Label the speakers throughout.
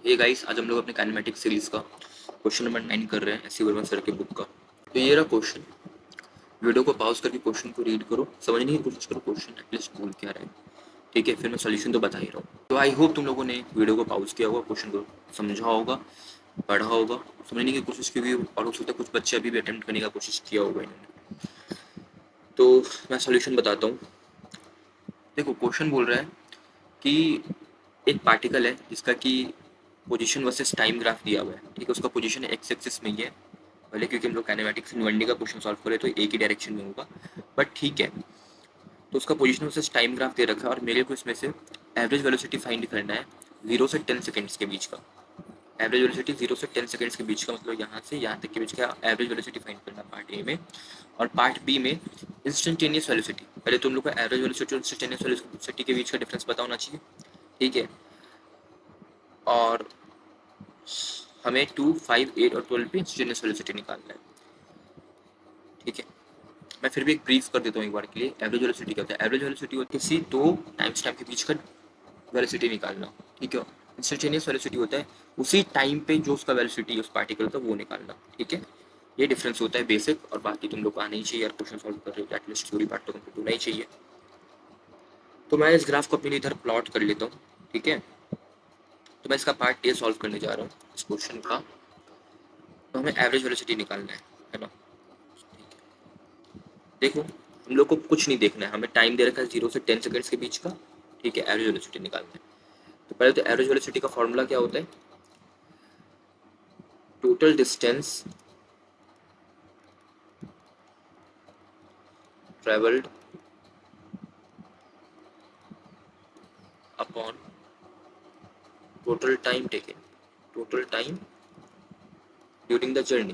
Speaker 1: ये गाइस, आज हम लोग अपने काइनेमेटिक्स सीरीज का क्वेश्चन नंबर 9 कर रहे हैं एस सी वर्मा सर के बुक का। तो ये रहा क्वेश्चन। वीडियो को पॉज करके क्वेश्चन को रीड करो, समझने की कोशिश करो क्वेश्चन एटलीस्ट बोल क्या रहा है, ठीक है। फिर मैं सोल्यूशन तो बता ही रहा हूँ। तो आई होप तुम लोगों ने वीडियो को पॉज किया होगा, क्वेश्चन को समझा होगा, पढ़ा होगा, समझने की कोशिश की होगी, और हो सकता है कुछ बच्चे अभी भी अटेम्प्ट करने का कोशिश किया होगा इन्होंने। तो मैं सोल्यूशन बताता हूँ। देखो, क्वेश्चन बोल रहा है कि एक पार्टिकल है जिसका कि पोजीशन वर्सेस टाइम ग्राफ दिया हुआ है, ठीक है। उसका पोजीशन एक्स एक्सिस में ही है, भले क्योंकि हम लोग काइनेमेटिक्स इन 1D का क्वेश्चन सॉल्व करें तो एक ही डायरेक्शन में होगा, बट ठीक है। तो उसका पोजीशन वर्सेस टाइम ग्राफ दे रखा है और मेरे को इसमें से एवरेज वेलोसिटी फाइंड करना है 0 से 10 सेकेंड्स के बीच का। एवरेज वेलोसिटी 0 से 10 सेकेंड्स के बीच का मतलब यहाँ से यहाँ तक के बीच का एवरेज वेलोसिटी फाइंड करना पार्ट ए में। और पार्ट बी में इंस्टेंटेनियस वेलोसिटी। पहले तुम लोग को एवरेज वेलोसिटी और इंस्टेंटेनियस वेलोसिटी के बीच का डिफरेंस पता होना चाहिए, ठीक है। और हमें 2, 5, 8 और 12 पे इंस्टेंटेनियस वेलोसिटी निकालना है, ठीक है। मैं फिर भी एक ब्रीफ कर देता हूँ एक बार के लिए। एवरेज वेलोसिटी क्या होता है? एवरेज वेलोसिटी होती है किसी दो टाइम स्टैम्प के बीच का वेलोसिटी निकालना, ठीक है। इंस्टेंटेनियस वेलोसिटी होता है उसी टाइम पे जो उसका वेलोसिटी है उस पार्टिकल का वो निकालना, ठीक है। ये डिफरेंस होता है बेसिक, और बाकी तुम लोग को आना ही चाहिए यार, क्वेश्चन सॉल्व कर रहे हो एटलीस्ट थ्योरी पार्ट तो कंप्लीट होना ही चाहिए। तो मैं इस ग्राफ को अपने इधर प्लॉट कर लेता हूँ, ठीक है। तो मैं इसका पार्ट ए सॉल्व करने जा रहा हूँ इस क्वेश्चन का। तो हमें एवरेज वेलोसिटी निकालना है ना। देखो, हम लोग को कुछ नहीं देखना है, हमें टाइम दे रखा है 0 से 10 सेकेंड्स के बीच का, ठीक है। एवरेज वेलोसिटी निकालना है। तो पहले तो एवरेज वेलोसिटी का फॉर्मूला क्या होता है? Total distance travelled upon total time taken, total time during the journey,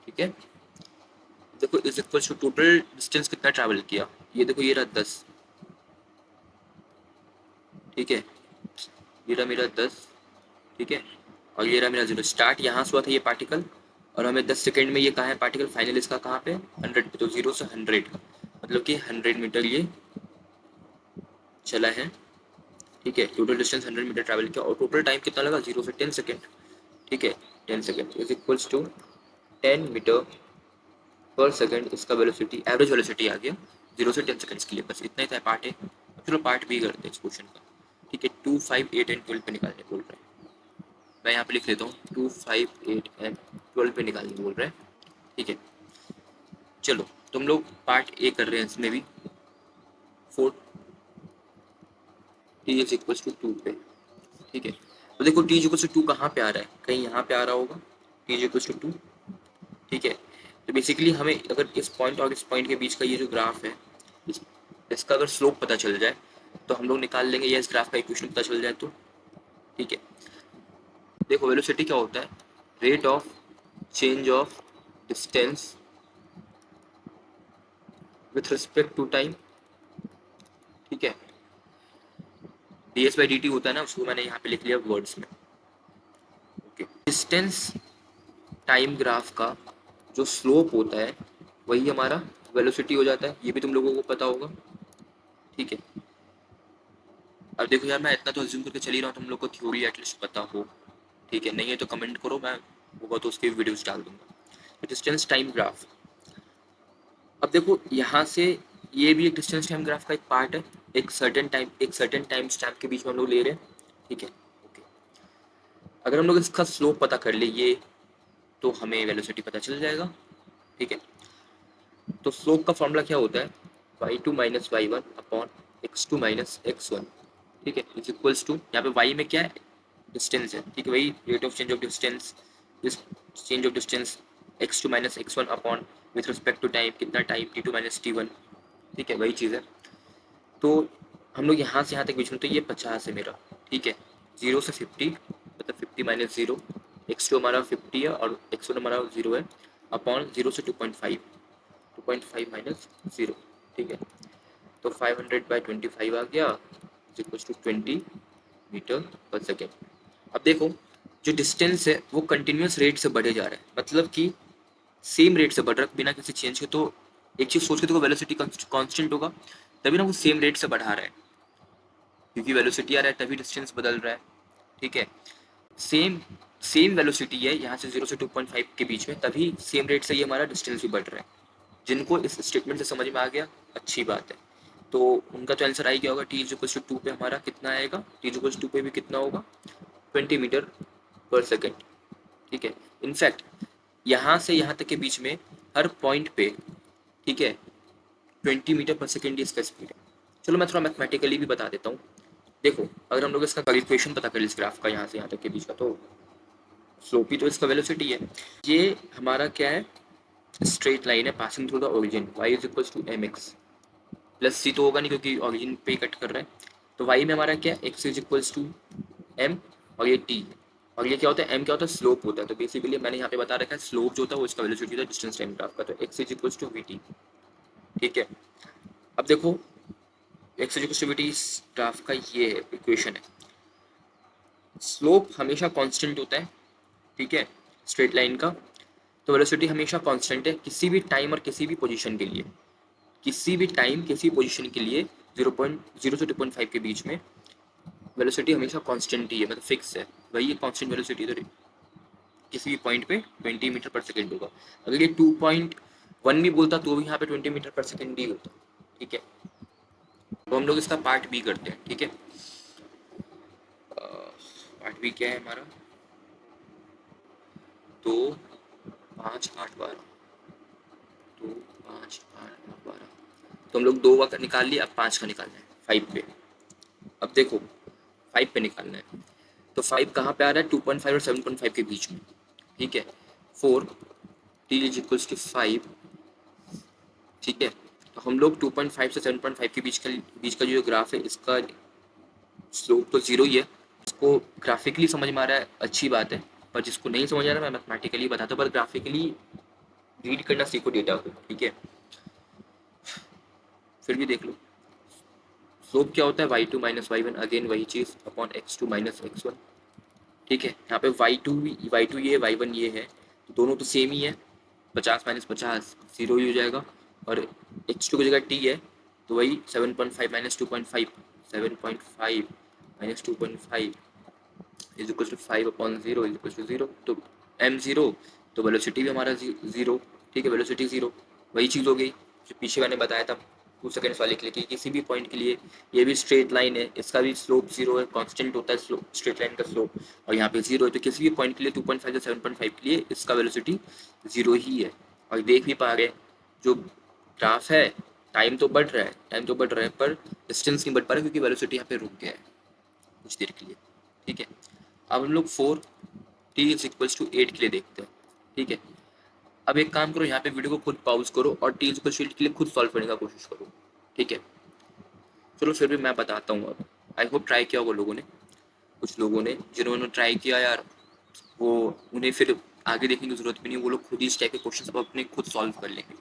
Speaker 1: ठीक है। देखो, is equal to total distance कितना ट्रैवल किया, ये देखो ये रहा 10, ठीक है। ये रहा मेरा 10, ठीक है। और ये रहा मेरा 0। स्टार्ट यहाँ से हुआ था ये पार्टिकल, और हमें 10 सेकेंड में ये कहाँ है पार्टिकल, फाइनल इसका कहाँ पे, 100 पे। तो 0 से 100 मतलब कि 100 मीटर ये चला है, ठीक है। टोटल डिस्टेंस 100 मीटर ट्रैवल किया, और टोटल टाइम कितना लगा, 0 से 10 सेकेंड, ठीक है। 10 second is equals to 10 metre per second. इसका वेलोसिटी, एवरेज वेलोसिटी आ गया 0 से 10 सेकेंड्स के लिए, बस इतना ही था पार्ट ए। चलो पार्ट बी करते हैं इस क्वेश्चन का, ठीक है। 2, 5, 8 एंड 12 पे निकालने बोल रहे हैं। मैं यहाँ पे लिख लेता हूँ 2, 5, 8 एंड 12 पे निकालने बोल रहे हैं, ठीक है। चलो, तुम लोग पार्ट ए कर रहे हैं इसमें भी। 4 टी इज इक्वल टू 2 पे, ठीक है। तो देखो टी इज इक्वल टू 2 कहाँ पे आ रहा है, कहीं यहाँ पे आ रहा होगा, टी इज इक्वल टू 2, ठीक है। तो बेसिकली हमें अगर इस पॉइंट और इस पॉइंट के बीच का ये जो ग्राफ है, इसका अगर स्लोप पता चल जाए तो हम लोग निकाल लेंगे, या इस ग्राफ का इक्वेशन पता चल जाए तो, ठीक है। देखो, वेलोसिटी क्या होता है, rate of change of distance with respect to time, ठीक है। ds/dt होता है ना, उसको मैंने यहाँ पे लिख लिया वर्ड्स में, ओके। डिस्टेंस टाइम ग्राफ का जो स्लोप होता है वही हमारा वेलोसिटी हो जाता है, ये भी तुम लोगों को पता होगा, ठीक है। अब देखो यार, मैं इतना तो अज्यूम करके चल ही रहा हूँ तुम लोग को थ्योरी एटलीस्ट पता हो, ठीक है। नहीं है तो कमेंट करो, मैं होगा तो उसकी वीडियोस डाल दूंगा। तो डिस्टेंस टाइम ग्राफ, अब देखो यहाँ से ये भी एक डिस्टेंस टाइम ग्राफ का एक पार्ट है। एक सर्टेन टाइम स्टैम्प के बीच में हम लोग ले रहे हैं, ठीक है, ओके। अगर हम लोग इसका स्लोप पता कर ले ये, तो हमें वेलोसिटी पता चल जाएगा, ठीक है। तो स्लोप का फॉर्मूला क्या होता है, y2 minus y1 upon x2 minus x1, ठीक है, इज इक्वल्स टू, यहाँ पे y में क्या है, डिस्टेंस है, ठीक है। वही rate of change of distance, this change of distance x2 minus x1 upon with respect to time, कितना टाइम, t2 माइनस t1, ठीक है, वही चीज़ है। तो हम लोग यहाँ से यहाँ तक बीच में, तो ये 50 है मेरा, ठीक है। 0 से 50 मतलब 50 माइनस 0, x2 हमारा 50 है और x1 हमारा 0 है, अपॉन 0 से 2.5, 2.5 माइनस 0, ठीक है। तो 500/25 आ गया, equal to 20 metre per second. अब देखो, जो डिस्टेंस है वो कंटिन्यूस रेट से बढ़े जा रहा है, मतलब कि सेम रेट से बढ़ रहा है बिना किसी चेंज के। तो एक चीज़ सोच के देखो, वेलोसिटी कांस्टेंट होगा, तभी ना वो सेम रेट से बढ़ा रहा है, क्योंकि वेलोसिटी आ रहा है तभी डिस्टेंस बदल रहा है। ठीक है, सेम सेम वेलोसिटी है यहाँ से 0 से 2.5 के बीच में, तभी सेम रेट से ये हमारा डिस्टेंस भी बढ़ रहा है। जिनको इस स्टेटमेंट से समझ में आ गया अच्छी बात है, तो उनका तो आंसर आई गया होगा। टी इज इक्वल टू 2 पे हमारा कितना आएगा, टी इज इक्वल टू 2 पे भी कितना होगा, 20 मीटर पर सेकेंड। ठीक है, इनफैक्ट यहाँ से यहाँ तक के बीच में हर पॉइंट पे, ठीक है, 20 मीटर पर सेकेंड इसका स्पीड है। चलो मैं थोड़ा मैथमेटिकली भी बता देता हूँ। देखो, अगर हम लोग इसका इक्वेशन पता करें इस ग्राफ का, यहाँ से यहाँ तक के बीच का, तो स्लोप ही तो इसका वेलोसिटी है। ये हमारा क्या है, स्ट्रेट लाइन है passing through the origin, y is equal to M X plus C तो होगा नहीं क्योंकि ओरिजिन पे कट कर रहा है। तो y में हमारा क्या है, x is equal to M, और ये t, और ये क्या होता है, m क्या होता है, स्लोप होता है। तो बेसिकली मैंने यहाँ पे बता रखा है स्लोप जो होता है वो इसका वेलोसिटी होता है डिस्टेंस टाइम ग्राफ का, तो x is equal to V T. ठीक है, अब देखो x is equal to V T इस ग्राफ का ये है इक्वेशन है। स्लोप हमेशा कांस्टेंट होता है, ठीक है, स्ट्रेट लाइन का। तो वेलोसिटी हमेशा कांस्टेंट है किसी भी टाइम और किसी भी पोजीशन के लिए, किसी भी टाइम किसी पोजीशन के लिए 0.0 से 2.5 के बीच में वेलोसिटी हमेशा कांस्टेंट ही है, मतलब फिक्स है, वही कांस्टेंट वेलोसिटी। तो किसी भी पॉइंट पे 20 मीटर पर सेकेंड होगा। अगर ये 2.1 भी बोलता तो भी यहाँ पे 20 मीटर पर सेकेंड ही होता। ठीक है, तो हम लोग इसका पार्ट बी करते हैं। ठीक है, पार्ट बी क्या है हमारा, 2, 5, 8, 12, 2, 5, 8, 12। तो हम लोग 2 का निकाल लिया, अब 5 का निकालना है 5 पे। अब देखो 5 पे निकालना है, तो 5 कहाँ पे आ रहा है, 2.5 और 7.5 के बीच में। ठीक है, 4 टी इज इक्वल्स टू 5। ठीक है, तो हम लोग 2.5 से 7.5 के बीच का जो ग्राफ है इसका स्लोप तो जीरो ही है। इसको ग्राफिकली समझ में आ रहा है अच्छी बात है, पर जिसको नहीं समझ आ रहा है मैं मैथमेटिकली बताता हूँ, पर ग्राफिकली रीड करना सीखो डेटा को। ठीक है, फिर भी देख लो स्लोप क्या होता है, y2 minus Y one, again वही चीज़, अपॉन x2 माइनस x1। ठीक है, यहाँ पे y2 ये y1 ये है, तो दोनों तो सेम ही है, 50 माइनस 50 जीरो ही हो जाएगा, और x2 की जगह t है, तो वही 7.5 minus 2.5, 7.5 minus 2.5 is equal to 5 upon zero is equal to zero. तो m जीरो, तो वेलोसिटी भी हमारा जीरो। ठीक है, वेलोसिटी जीरो, वही चीज़ हो गई जो पीछे मैंने बताया था 2 सेकेंड्स वाले के लिए, कि किसी भी पॉइंट के लिए ये भी स्ट्रेट लाइन है, इसका भी स्लोप जीरो है, कांस्टेंट होता है स्लोप, स्ट्रेट लाइन का स्लोप, और यहाँ पे जीरो है, तो किसी भी पॉइंट के लिए 2.5 या 7.5 के लिए इसका वेलोसिटी जीरो ही है। और देख भी पा रहे हैं जो ग्राफ है, टाइम तो बढ़ रहा है, पर डिस्टेंस नहीं बढ़ पा रहा क्योंकि वेलोसिटी यहाँ पे रुक गया है कुछ देर के लिए। ठीक है, अब हम लोग 4 टी इज इक्वल्स टू 8 के लिए देखते हैं। ठीक है, अब एक काम करो, यहाँ पे वीडियो को खुद पॉज करो और टी इज इक्वल्स टू 8 के लिए खुद सॉल्व करने का कोशिश करो। ठीक है, चलो फिर भी मैं बताता हूँ। अब आई होप ट्राई किया होगा लोगों ने, कुछ लोगों ने जिन्होंने ट्राई किया यार, वो उन्हें फिर आगे देखने की जरूरत भी नहीं, वो लोग खुद ही इस टाइप के क्वेश्चन अब अपने खुद सॉल्व कर लेंगे।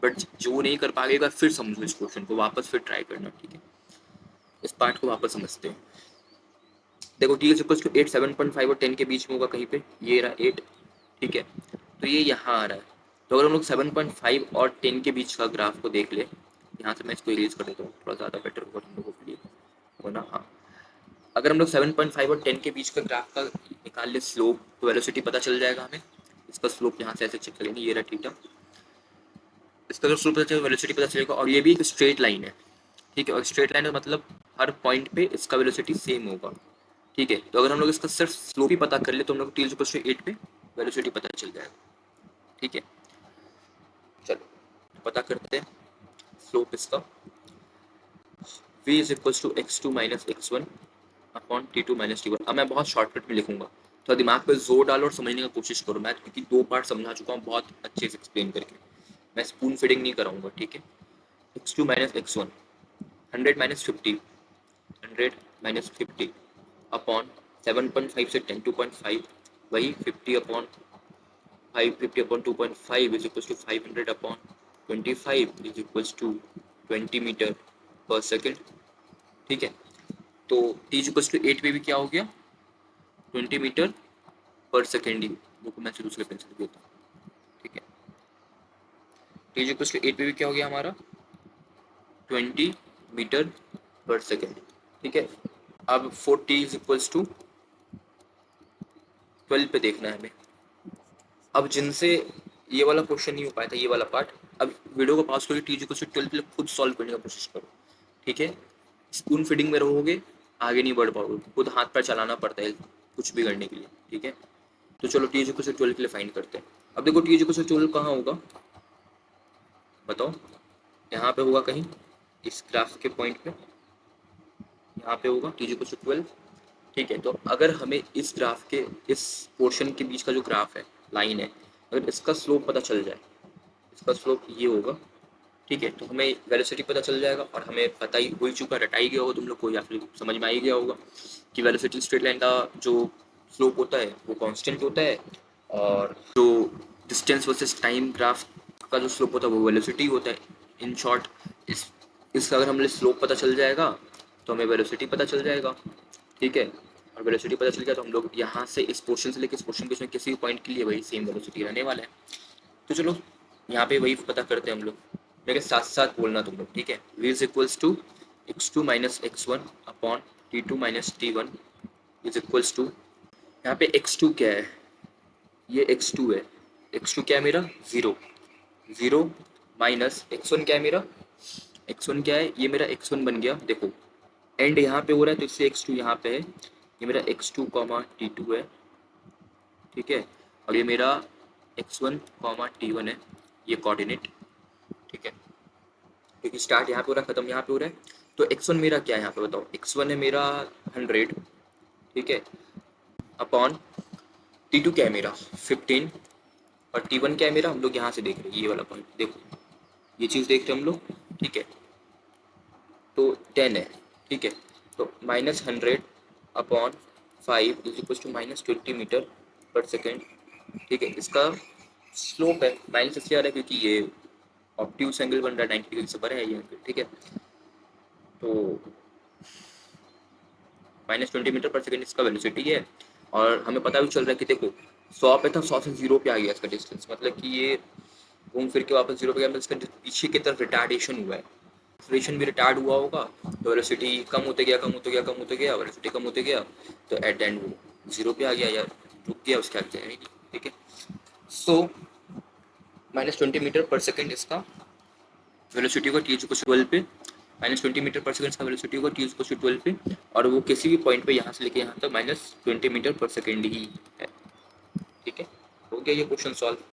Speaker 1: बट जो नहीं कर पाएगा फिर समझो इस क्वेश्चन को वापस, फिर ट्राई करना। ठीक है, इस पार्ट को वापस समझते हैं। देखो टी इज इक्वल्स टू 8, 7.5 और 10 के बीच में होगा कहीं पे, ये रहा 8। ठीक है, तो ये यहाँ आ रहा है, तो अगर हम लोग 7.5 और 10 के बीच का ग्राफ को देख ले, यहाँ से मैं इसको इरेज कर देता हूँ, थोड़ा ज़्यादा बेटर होगा हम लोगों के लिए, हो ना। हाँ, अगर हम लोग 7.5 और 10 के बीच का ग्राफ का निकाल ले स्लोप, तो वेलोसिटी पता चल जाएगा हमें। इसका स्लोप यहाँ से ऐसे चेक करेंगे, ये रहा थीटा, इसका जो स्लोप पता चलेगा वेलोसिटी पता चलेगा, और ये भी एक स्ट्रेट लाइन है। ठीक है, और स्ट्रेट लाइन का मतलब हर पॉइंट पे इसका वेलोसिटी सेम होगा। ठीक है, तो अगर हम लोग इसका सिर्फ स्लोप ही पता कर ले तो हम लोग टी इक्वल टू 8 पे वेलोसिटी पता चल जाएगा। ठीक है, चलो पता करते हैं स्लोप इसका, v is equal to x2 minus x1 upon t2 minus t1। अब मैं बहुत शॉर्टकट में लिखूंगा, तो दिमाग पे जोर डालो और समझने की कोशिश करो। मैं क्योंकि 2 पार्ट समझा चुका हूँ बहुत अच्छे से एक्सप्लेन करके, मैं स्पून फीडिंग नहीं कराऊंगा। ठीक है, x2 minus x1, 100 minus 50, 100 minus 50 upon 7.5 से 10 2.5, वही 50 upon 5, 50 upon 2.5 is equal to 500 upon 25 is equal to 20 metre per second. ठीक है, तो टी इज इक्वल टू 8 पे भी क्या हो गया, 20 मीटर पर सेकेंड ही। देखो मैं दूसरे पेंसिल देता हूँ। ठीक है, टी इज इक्वल टू 8 पे भी क्या हो गया हमारा, 20 मीटर पर सेकेंड। ठीक है, अब 4t इज इक्वल्स टू 12 पे देखना है हमें। अब जिनसे ये वाला क्वेश्चन नहीं हो पाया था, ये वाला पार्ट, अब वीडियो को पॉज करके टी इक्वल्स टू 12 पे खुद सॉल्व करने का कोशिश करो। ठीक है, स्पून फीडिंग में रहोगे आगे नहीं बढ़ पाओगे, खुद हाथ पैर चलाना पड़ता है कुछ भी करने के लिए। ठीक है, तो चलो टी इक्वल्स टू 12 के लिए फाइंड करते हैं। अब देखो टी इक्वल्स टू 12 कहाँ होगा बताओ, यहाँ पे होगा कहीं इस ग्राफ के पॉइंट पे, यहाँ पे होगा टी इक्वल्स टू 12। ठीक है, तो अगर हमें इस ग्राफ के इस पोर्शन के बीच का जो ग्राफ है, लाइन है, अगर इसका स्लोप पता चल जाए, इसका स्लोप ये होगा। ठीक है, तो हमें वेलोसिटी पता चल जाएगा और हमें पता ही हो ही चुका, रटा ही गया होगा तुम लोग को, या फिर समझ में आ ही गया होगा कि वेलोसिटी स्ट्रेट लाइन का जो स्लोप होता है वो कांस्टेंट होता है, और जो डिस्टेंस वर्सेस टाइम ग्राफ का जो स्लोप होता है वो वेलोसिटी होता है। इन शॉर्ट, इसका अगर हमें स्लोप पता चल जाएगा तो हमें वेलोसिटी पता चल जाएगा। ठीक है, और वेलोसिटी पता चल गया तो हम लोग यहाँ से इस पोर्शन से लेकर इस पोर्शन के बीच में किसी भी पॉइंट के लिए वही सेम वेलोसिटी रहने वाला है। तो चलो यहाँ पे वही पता करते हैं हम लोग, मेरे साथ साथ बोलना तुम लोग। ठीक है, v is equals to x2 minus x1 upon t2 minus t1 is equals to, यहाँ पे x2 क्या है, ये x2 है, x2 क्या है मेरा 0, 0 माइनस x1 क्या है मेरा, x1 क्या है, ये मेरा x1 बन गया। देखो एंड यहाँ पे हो रहा है तो इससे x2 यहाँ पे है, ये मेरा x2 कॉमा t2 है। ठीक है, और ये मेरा x1 कॉमा t1 है, ये कोऑर्डिनेट। ठीक है, क्योंकि स्टार्ट यहाँ पे हो रहा है, खत्म यहाँ पे हो रहा है, तो x1 मेरा क्या है यहाँ पे बताओ, x1 है मेरा 100। ठीक है, अपॉन t2 क्या है मेरा 15, और t1 क्या है मेरा, हम लोग यहाँ से देख रहे हैं ये वाला पॉइंट, देखो ये चीज़ देख रहे हैं हम लोग। ठीक है, तो 10 है। ठीक है, तो -100 upon 5 is equal to -20 metre per second. ठीक है, इसका स्लोप है माइनस इसलिए आ रहा है क्योंकि ये ऑब्ट्यूज एंगल बन रहा है 90 डिग्री से परे है ये एंगल। ठीक है, तो -20 मीटर पर सेकेंड इसका वेलोसिटी है, और हमें पता भी चल रहा है कि देखो 100 पे था, 100 से 0 पे आ गया इसका डिस्टेंस, मतलब कि ये घूम फिर के वापस 0 पे गया, मतलब इसका पीछे की तरफ रिटार्डेशन हुआ है, एक्सेलरेशन भी रिटार्ड हुआ होगा, तो वेलोसिटी कम होते गया, कम होते गया, कम होते गया, वेलोसिटी कम होते गया, तो एट एंड वो 0 पे आ गया या रुक गया उसके आगे जाने की। ठीक है, सो -20 मीटर पर सेकेंड इसका वेलोसिटी को टी को 12 पे, -20 मीटर पर सेकेंड का वेलोसिटी होगा टी को 12 पे, और वो किसी भी पॉइंट पे यहाँ से लेके यहाँ तक -20 मीटर पर सेकेंड ही है। ठीक है, हो गया ये क्वेश्चन सॉल्व।